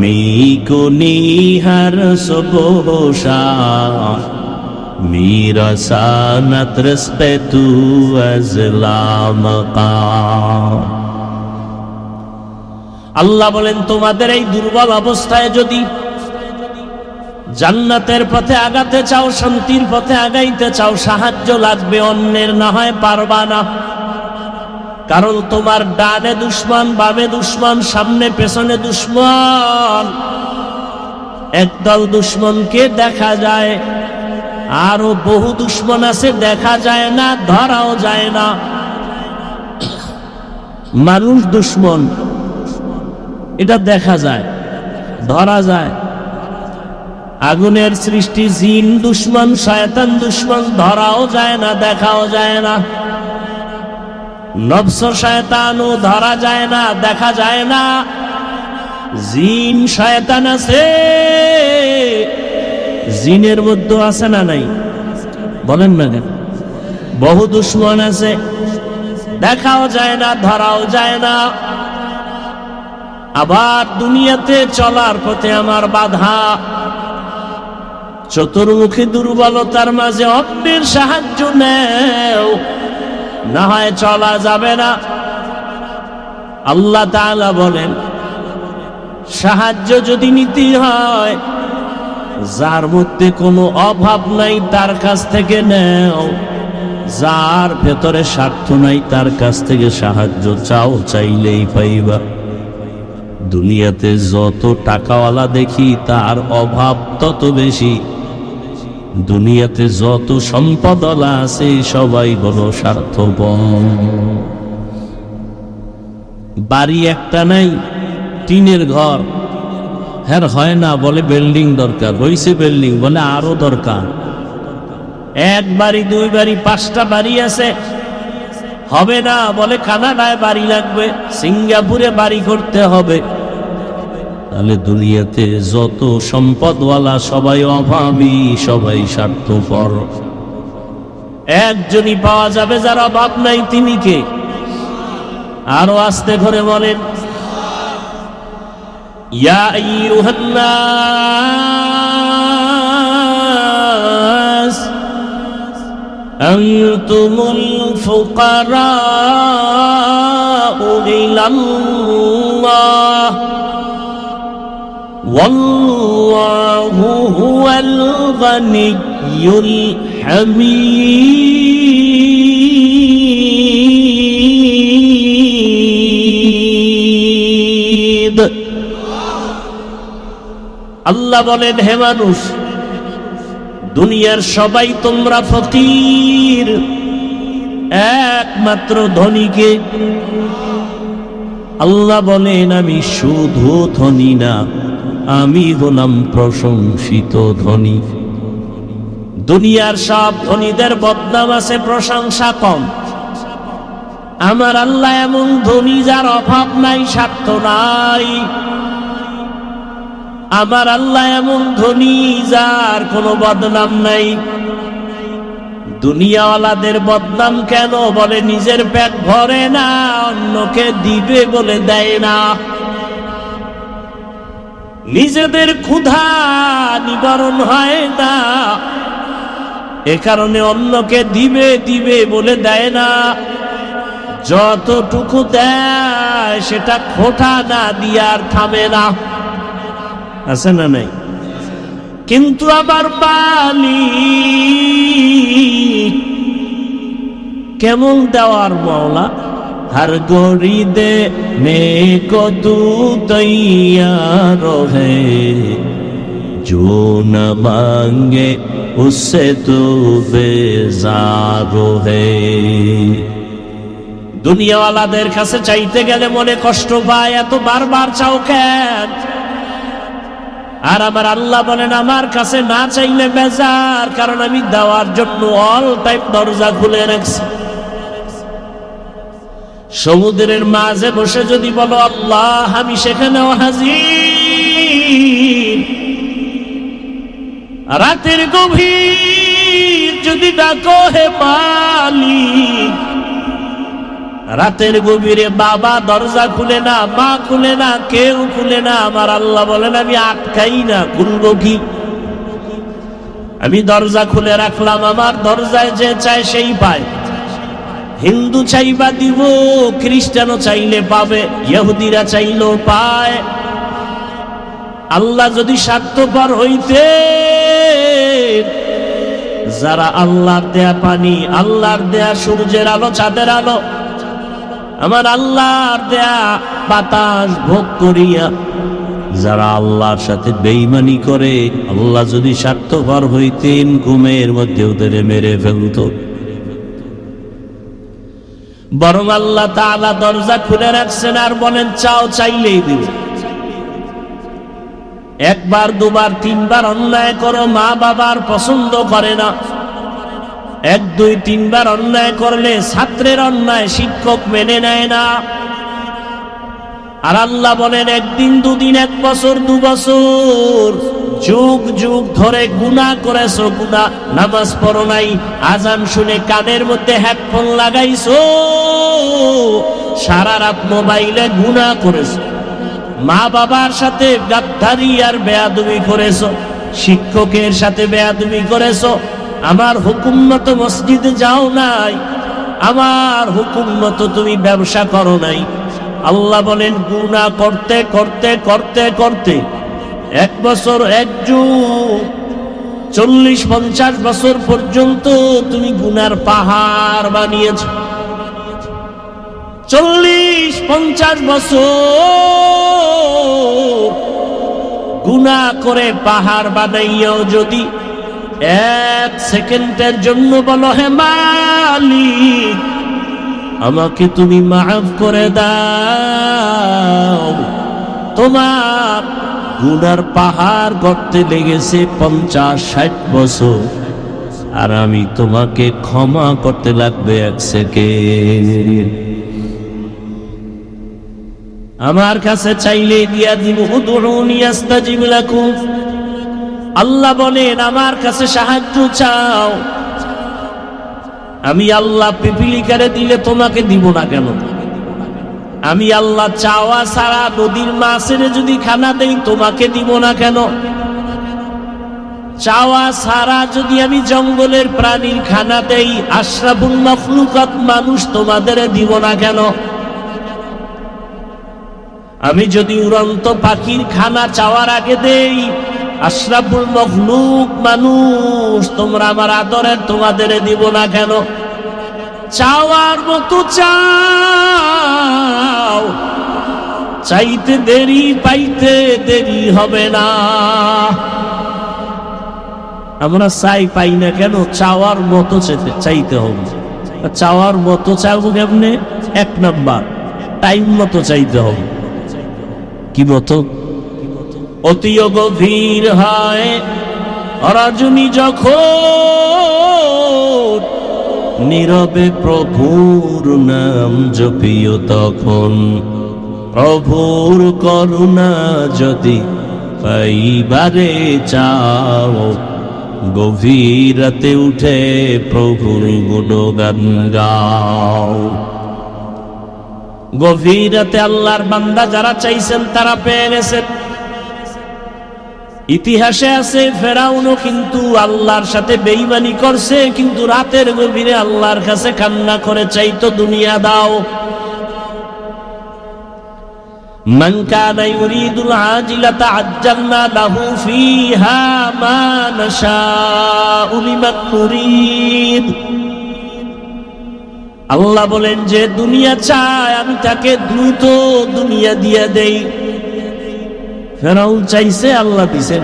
মিকুনিহার সুবহ শাম, মেরা সানাত রেসপেক্টু আজলাম কাম। আল্লাহ বলেন, তোমাদের এই দুর্বল অবস্থায় যদি জান্নাতের পথে আগাতে চাও, শান্তির পথে আগাইতে চাও, সাহায্য লাগবে, অন্যের না হয় পারবা না। কারণ তোমার ডানে দুশ্মন, বামে দুশ্মন, সামনে পেছনে দুশ্মন। একদল দুশ্মনকে দেখা যায়, আরো বহু দুশ্মন আছে দেখা যায় না, ধরাও যায় না। মানুষ দুশ্মন এটা দেখা যায়, ধরা যায়। আগুনের সৃষ্টি জিন দুশ্মন, শয়তান দুশ্মন, ধরাও যায় না, দেখাও যায় না। নফস শয়তানও ধরা যায় না, দেখা যায় না। জিন শয়তান আছে, জিনের মধ্যে আছে না নাই? বলেন না কেন? বহু দুশ্মন আছে, দেখাও যায় না, ধরাও যায় না। আবার দুনিয়াতে চলার পথে আমার বাধা, চতুর্মুখী দুর্বলতার মাঝে অন্যের সাহায্য নেও, না হয় চলা যাবে না। আল্লাহ তাআলা বলেন, সাহায্য যদি নিতে হয়, যার মধ্যে কোনো অভাব নাই তার কাছ থেকে নেও, যার ভেতরে স্বার্থ নাই তার কাছ থেকে সাহায্য চাও, চাইলেই পাইবা। দুনিয়াতে যত টাকাওয়ালা দেখি তার অভাব তত বেশি, দুনিয়াতে যত সম্পদওয়ালা আছে সবাই হলো স্বার্থপর। বাড়ি একটা নাই, টিনের ঘর, হ্যাঁ হয় না, বলে বিল্ডিং দরকার, হইছে বিল্ডিং, বলে আরো দরকার। এক বাড়ি, দুই বাড়ি, 5টা বাড়ি আছে, হবে না, বলে কানাডায় বাড়ি লাগবে, সিঙ্গাপুরে বাড়ি করতে হবে। তাহলে দুনিয়াতে যত সম্পদওয়ালা সবাই অভাবী, সবাই স্বার্থপর। একজনই পাওয়া যাবে যার অভাব নাই, তিনি কে? আরো আস্তে করে বলেন, ইয়া আইয়ুহান নাস আনতুমুল ফুকারাউ ইলাল্লাহ ওয়াল্লাহু হুয়াল গানিয়্যুল হামিদ। আল্লাহ বলেন, হে মানুষ, দুনিয়ার সবাই তোমরা ফকির, একমাত্র ধনীকে। আল্লাহ বলেন, আমি শুধু ধনী না, আমি হলাম প্রশংসিত ধনী। দুনিয়ার সব ধনীদের বদনাম আছে, প্রশংসা কম। আমার আল্লাহ এমন ধনী যার অভাব নাই, স্বার্থ নাই। আমার আল্লাহ এমন ধনী যার কোনো বদনাম নাই। দুনিয়াওয়ালাদের বদনাম কেন? বলে নিজের পেট ভরে না, অন্যকে দিবে বলে দেয় না। নিজেদের ক্ষুধা নিবারণ হয় না, এ কারণে অন্যকে দিবে দিবে বলে দেয় না। যতটুকু দেয় সেটা খোটা না দিয়ে আর থামে না, আছে না নাই? কিন্তু আমার মালিক কেমন দেওয়ার মওলা, हर गोरी देने को तू तैयार है, जो न मांगे उससे तू बेजार है। দুনিয়াওয়ালাদের কাছে চাইতে গেলে মনে কষ্ট পায়, এত বারবার চাও কেন? আর আমার আল্লাহ বলেন, আমার কাছে না চাইলে বেজার, কারণ আমি দেওয়ার জন্য অল টাইম দরজা খুলে রাখছি। সমুদ্রের মাঝে বসে যদি বলো আল্লাহ, আমি সেখানেও হাজির। রাতের গভীর যদি ডাকো হে মালিক, রাতের গভীরে বাবা দরজা খুলে না, মা খুলে না, কেউ খুলে না, আমার আল্লাহ বলেন আমি আটকাই না, খুলবো কি? আমি দরজা খুলে রাখলাম, আমার দরজায় যে চায় সেই পায়। হিন্দু চাইবা দিব, খ্রিস্টানও চাইলে পাবে, ইহুদিরা চাইলেও পায়। আল্লাহ যদি স্বার্থপর হইতে, যারা আল্লাহর দেয়া পানি, আল্লাহর দেয়া সূর্যের আলো, চাঁদের আলো, আমার আল্লাহর দেয়া বাতাস ভোগ করিয়া যারা আল্লাহর সাথে বেঈমানি করে, আল্লাহ যদি স্বার্থপর হইতেন, ঘুমের মধ্যে ওদের মেরে ফেলত। বরং আল্লাহ তাআলা দরজা খুলে রাখছেন আর বলেন চাও, চাইলেই দিবে। একবার দুবার তিনবার অন্যায় করো, মা বাবার পছন্দ করে না। এক দুই তিনবার অন্যায় করলে ছাত্রের অন্যায় শিক্ষক মেনে নেয় না। আর আল্লাহ বলেন একদিন দুদিন, এক বছর দু বছর, যুগ যুগ ধরে গুনাহ করেছো, গুনাহ, নামাজ পড়ো নাই, আজান শুনে কানের মধ্যে হেডফোন লাগাইছো, সারা রাত মোবাইলে গুনাহ করেছো, মা বাবার সাথে গাদ্দারি আর বেয়াদবি করেছো, শিক্ষকের সাথে বেয়াদবি করেছো, আমার হুকুম মতো মসজিদে যাও নাই, আমার হুকুম মতো তুমি ব্যবসা করো নাই। আল্লাহ বলেন গুনাহ করতে করতে করতে করতে এক বছর, এক যুগ, 40-50 বছর পর্যন্ত তুমি গুনার পাহাড় বানিয়েছ। 40-50 বছর গুনাহ করে পাহাড় বানাইয়াও যদি এক সেকেন্ডের জন্য বলো হে মালিক আমাকে তুমি মাফ করে দাও, তোমার গুনার পাহাড় গড়তে লেগেছে 50-60 বছর। আর আমি তোমাকে ক্ষমা করতে লাগবে 1 সেকেন্ড। আমার কাছে চাইলে দিয়া দিব, উদউনি আস্তাজিব লাকুম। আল্লাহ বলেন আমার কাছে সাহায্য চাও, আমি আল্লাহ পিপিলিকারে দিলে তোমাকে দিব না কেন? আমি আল্লাহ চাওয়া ছাড়া নদীর মাছের যদি খানা দেই তোমাকে দিব না কেন? চাওয়া ছাড়া যদি আমি জঙ্গলের প্রাণীর খানা দেই, আশরাফুল মাখলুকাত মানুষ তোমাদের দিব না কেন? আমি যদি উড়ন্ত পাখির খানা চাওয়ার আগে দেই, আশরাফুল মাখলুক মানুষ তোমরা আমার আদরের তোমাদের দিব না কেন? চাওয়ার মতো চাও, চাইতে দেরি পাইতে দেরি হবে না। আমরা চাই পাই না কেন? চাওয়ার মতো চাইতে হবে। চাওয়ার মতো চাইবো কেমনে? 1 নাম্বার, টাইম মতো চাইতে হবে। কি মতো? অতিও গভীর হয় রজনী যখন, নীরবে প্রভুর নাম জপিও তখন। প্রভুর করুণা যদি পাইবারে চাও, গভীর রাতে উঠে প্রভুর গুণগান গাও। গভীর রাতে আল্লাহর বান্দা যারা চাইছেন তারা পেয়ে গেছেন। ইতিহাসে আছে ফেরাউনও কিন্তু আল্লাহর সাথে বেঈমানি করছে, কিন্তু রাতের গভীরে আল্লাহর কাছে কান্না করে চাইতো দুনিয়া দাও। মান কানা ইউরিদুল আজিলাতা আজ্জালনা লাহু ফিহা মা নাশাউ লিমান নুরিদ। আল্লাহ বলেন যে দুনিয়া চায় আমি তাকে দ্রুত দুনিয়া দিয়ে দেই। ফেরাউন চাইছে, আল্লাহ দিছেন।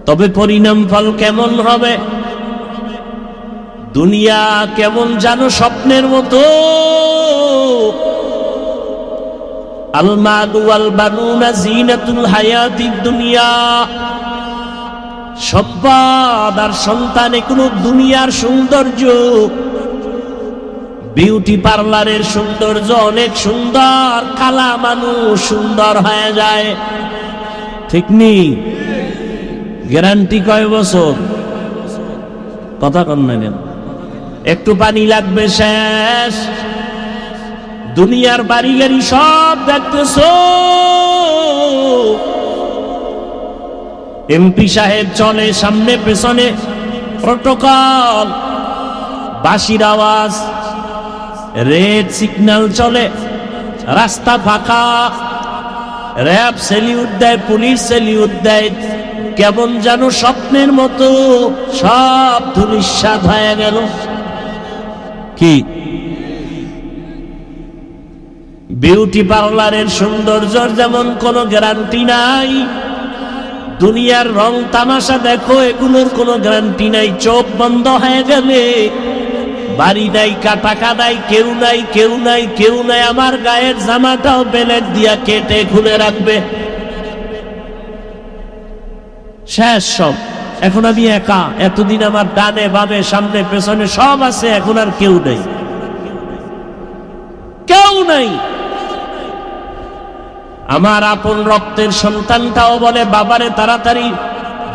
তবে পরিণাম ফল কেমন হবে? দুনিয়া কেমন জানো স্বপ্নের মতো। আল মালু ওয়াল বানুনা জিনাতুল হায়াতিদ দুনিয়া। সম্পদ আর সন্তান এগুলো দুনিয়ার সৌন্দর্য। বিউটি পার্লারের সৌন্দর্য অনেক সুন্দর, কালা মানুষ সুন্দর হয়ে যায়, ঠিক নেই? গ্যারান্টি কয় বছর? কথা কন না, একটু পানি লাগবে শেষ। দুনিয়ার বাড়ি গাড়ি সব দেখতেছো, এমপি সাহেব চলে সামনে পেছনে, প্রটোকল, বাঁশির আওয়াজ, রেড সিগন্যাল চলে, রাস্তা ফাঁকা, র্যাব সেলিউট দেয়, পুলিশ সেলিউট দেয়। কেমন যেন স্বপ্নের মতো সব ধূলিসাৎ হয়ে গেল। কি বিউটি পার্লারের সৌন্দর্যের যেমন কোনো গ্যারান্টি নাই, দুনিয়ার রং তামাশা দেখো এগুলোর কোনো গ্যারান্টি নাই। চোখ বন্ধ হয়ে গেলে বাড়ি নাই, টাকা নাই, কেউ নাই, কেউ নাই, কেউ নাই। আমার গায়ের জামাটাও বেলেট দিয়া কেটে খুলে রাখবে, শেষ সব। এখন আমি একা। এতদিন আমার ডানে বামে সামনে পেছনে সব আছে, এখন আর কেউ নেই, কেউ নাই। আমার আপন রক্তের সন্তানটাও বলে বাবারে তাড়াতাড়ি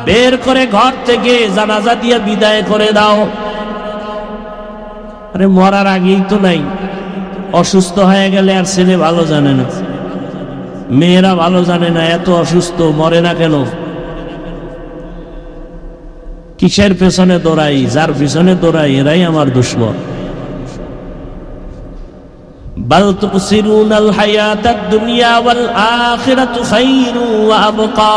বের করে ঘর থেকে জানাজা দিয়ে বিদায় করে দাও। আরে মরার আগেই তো নাই। অসুস্থ হয়ে গেলে আর ছেলে ভালো জানে না, মেয়েরা ভালো জানে না, এত অসুস্থ মরে না কেন? কিসের পেছনে দৌড়াই? যার পিছনে দৌড়াই এরাই আমার দুশ্মন। বাল তুসিরুনাল হায়াতাদ দুনিয়া ওয়াল আখিরাতু খায়রু ওয়া আবকা।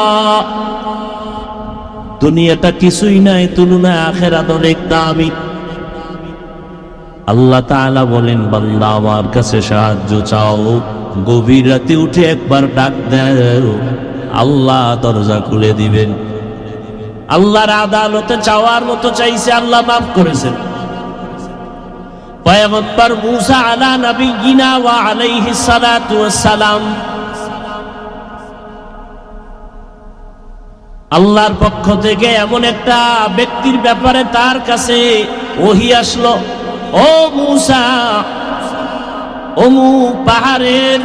দুনিয়াটা কিছুই নাই, তুলনায় আখিরাত অনেক দামি। আল্লাহ তাআলা বলেন বান্দা আমার কাছে সাহায্য চাও, গভীর রাতে উঠে একবার ডাক দাও, আল্লাহ দরজা খুলে দিবেন। আল্লাহর আদালতে চাওয়ার মতো চাইছে, আল্লাহ মাফ করেছেন। পয়গম্বর মূসা আলা নবিয়িনা ওয়া আলাইহিস সালাতু ওয়াস সালাম আল্লাহর পক্ষ থেকে এমন একটা ব্যক্তির ব্যাপারে তার কাছে ওহী আসলো, ও মূসা, অমুক পাহাড়ের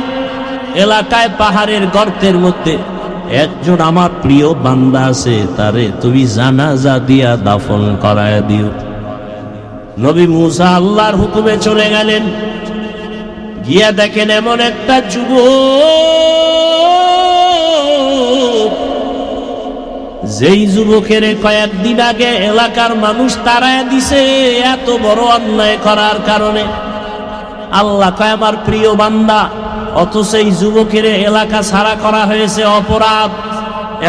এলাকায় পাহাড়ের গর্তের মধ্যে একজন আমার প্রিয় বান্দা আছে, তারে তুমি জানাজা দিয়া দাফন করায় দিও। নবী মূসা আল্লাহর হুকুমে চলে গেলেন। গিয়া দেখেন এমন একটা যুবক, যেই যুবকের কয়েকদিন আগে এলাকার মানুষ তাড়ায় দিছে এত বড় অন্যায় করার কারণে। আল্লাহ কয় আমার প্রিয় বান্দা, অথচ এই যুবকের এলাকা ছাড়া করা হয়েছে অপরাধ,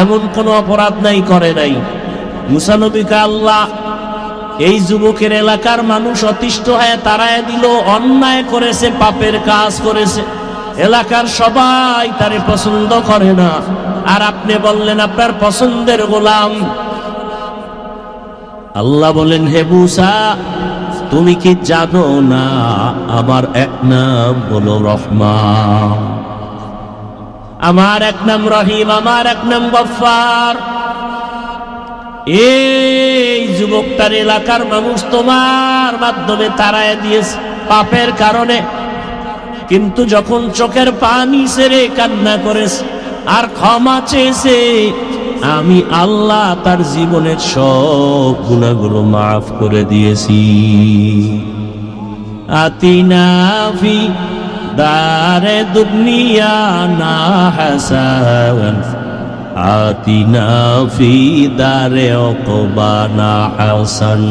এমন কোন অপরাধ নাই, করে নাই। মূসা নবীকে আল্লাহ এই যুবকের এলাকার মানুষ অতিষ্ঠ হয়ে তাড়ায় দিল, অন্যায় করেছে, পাপের কাজ করেছে, এলাকার সবাই তারে পছন্দ করে না, আর আপনি বললেন আপনার পছন্দের গোলাম। আল্লাহ বলেন, হে মূসা, তুমি কি জানো না আমার এক নাম হলো রহমান, আমার এক নাম রহিম, আমার এক নাম গফফার। এই যুবকটার এলাকার মানুষ তোমার মাধ্যমে তাড়ায় দিয়েছে পাপের কারণে, কিন্তু যখন চোখের পানি ছেড়ে কান্না করেছে আর ক্ষমা চেয়েছে, আমি আল্লাহ তার জীবনের সব গুনাহগুলো মাফ করে দিয়েছি। আতিনা ফি দারে দুনিয়া না হাসান, আতিনা ফি দারে উকবা না হাসান,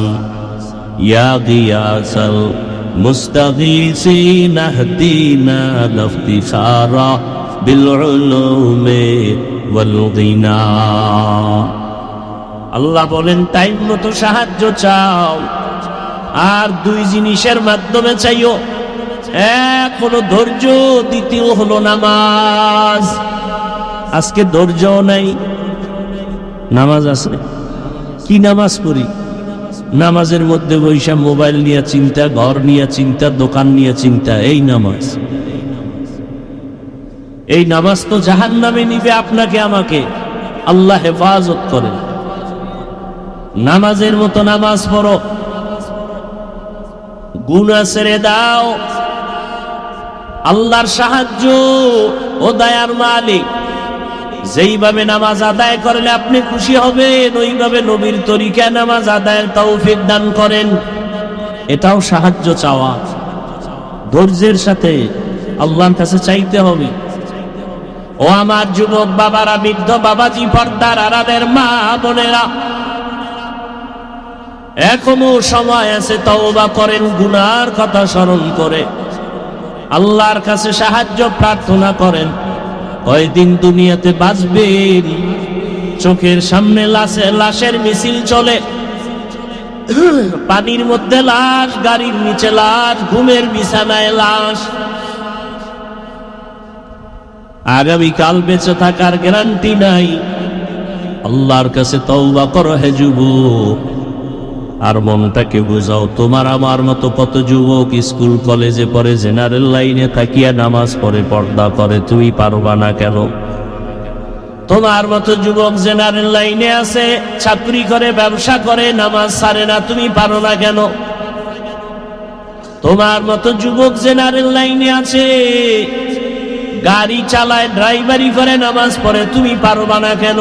ইয়া গিয়াসাল মুস্তাগীসিন আহদিনা লাফতিসারা বিল উলুমি ওয়াল গিনা। আল্লাহ বলেন, টাইম মতো সাহায্য চাও, আর দুই জিনিসের মাধ্যমে চাইও, এক হলো ধৈর্য, দ্বিতীয় হলো নামাজ। আজকে ধৈর্যও নাই, নামাজ আছে, কি নামাজ পড়ি? নামাজের মধ্যে বৈশা মোবাইল নিয়ে চিন্তা, ঘর নিয়ে চিন্তা, দোকান নিয়ে চিন্তা, এই নামাজ। এই নামাজ তো জাহান্নামে নিবে আপনাকে আমাকে, আল্লাহ হেফাজত করে। নামাজের মতো নামাজ পড়ো, গুনাহ ছেড়ে দাও। আল্লাহর সাহায্য ও দয়ার মালিক, যেইভাবে নামাজ আদায় করলে আপনি খুশি হবেন, ওইভাবে নবীর তরিকায় নামাজ আদায়ের তৌফিক দান করেন। এটাও সাহায্য চাওয়া, ধৈর্যের সাথে আল্লাহর কাছে চাইতে হবে। ও আমার যুবক বাবারা, বৃদ্ধ বাবাজি, পর্দার আড়ালের মা বোনেরা, এখনো সময় আছে, তওবা করেন, গুনার কথা স্মরণ করে আল্লাহর কাছে সাহায্য প্রার্থনা করেন। কয়দিন দুনিয়াতে বাঁচবেন? চোখের সামনে লাশের মিছিল চলে, পানির মধ্যে লাশ, গাড়ির নিচে লাশ, ঘুমের বিছানায় লাশ। আগামীকাল বেঁচে থাকার গ্যারান্টি নাই। আল্লাহর কাছে তওবা করো হে যুবক, আর মনটাকে বুঝাও। তোমার আমার মতো কত যুবক স্কুল কলেজে পড়ে, জেনারেল লাইনে থাকিয়া নামাজ পড়ে, পর্দা করে, তুমি পারবা না কেন? তোমার মতো যুবক জেনারেল লাইনে আছে, চাকরি করে, ব্যবসা করে, নামাজ ছাড়ে না, তুমি পারো না কেন? তোমার মতো যুবক জেনারেল লাইনে আছে, গাড়ি চালায়, ড্রাইভারি করে, নামাজ পড়ে, তুমি পারবা না কেন?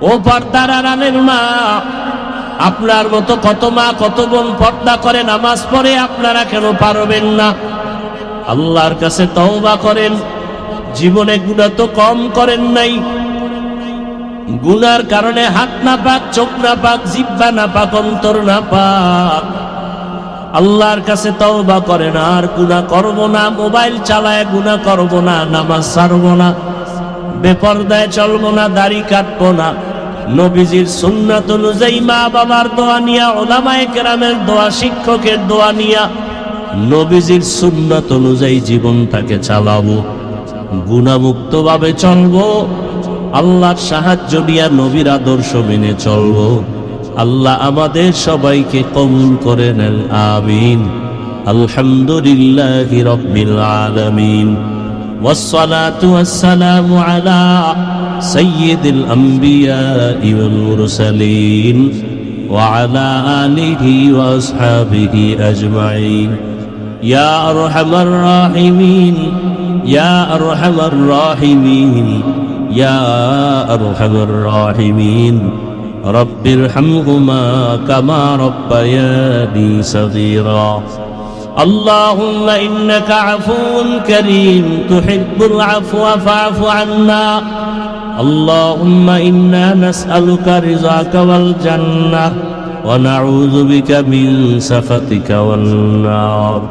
ও পর্দার আড়ালের মা, আপনার মতো কত মা কত বোন পর্দা করে, নামাজ পড়ে, আপনারা কেন পারবেন না? আল্লাহর কাছে তওবা করেন। জীবনে গুনাহ তো কম করেন নাই, গুনার কারণে হাত না পাক, চোখ না পাক, জিহ্বা না পাক, অন্তর না পাক। আল্লাহর কাছে তওবা করেন, আর গুনাহ করব না, মোবাইল চালায় গুনাহ করব না, নামাজ ছাড়ব না, বেপরদায় চলব না, দাড়ি কাটবো না, নবীজির সুন্নাত অনুযায়ী মা বাবার দোয়া নিয়া, উলামায়ে কেরামের দোয়া, শিক্ষকের দোয়া নিয়া, নবীজির সুন্নাত অনুযায়ী জীবনটাকে চালাবো, গুনাহমুক্ত ভাবে চলবো, আল্লাহর সাহায্য নিয়া নবীর আদর্শ মেনে চলবো। আল্লাহ আমাদের সবাইকে কবুল করে নেন, আমিন। আলহামদুলিল্লাহি রাব্বিল আলামিন। والصلاة والسلام على سيد الأنبياء والمرسلين وعلى آله وأصحابه أجمعين يا أرحم الراحمين يا أرحم الراحمين يا أرحم الراحمين رب ارحمهما كما ربياني صغيرا اللهم إنك عفو كريم تحب العفو فاعف عنا اللهم إنا نسألك رضاك والجنة ونعوذ بك من سخطك والنار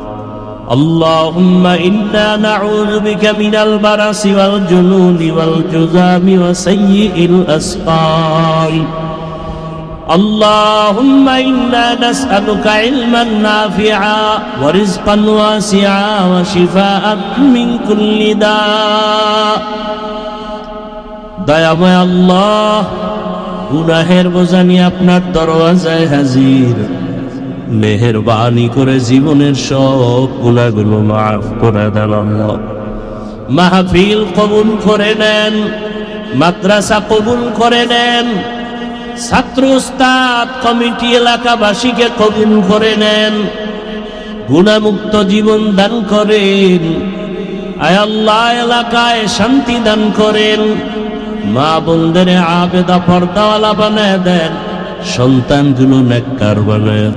اللهم إنا نعوذ بك من البرص والجنون والجذام وسيء الأسقام اللهم إنا نسألك علما نافعا ورزقا واسعا وشفاء من كل داء দয়াময় আল্লাহ গুনাহের বোঝা নিয়ে আপনার দরওয়াজায় হাজির মেহেরবানি করে জীবনের সব গুনাহগুলো মাফ করে দেন আল্লাহ মাহফিল কবুল করে নেন মাদ্রাসা কবুল করে নেন ছাত্র উস্তাদ কমিটি এলাকাবাসীকে কবুল করে নেন গুনাহমুক্ত জীবন দান করেন আয় আল্লাহ এলাকায় শান্তি দান করেন মা বোনদের আবেদা পর্দাওয়ালা বানায় দেন সন্তানগুলো নেককার বানায়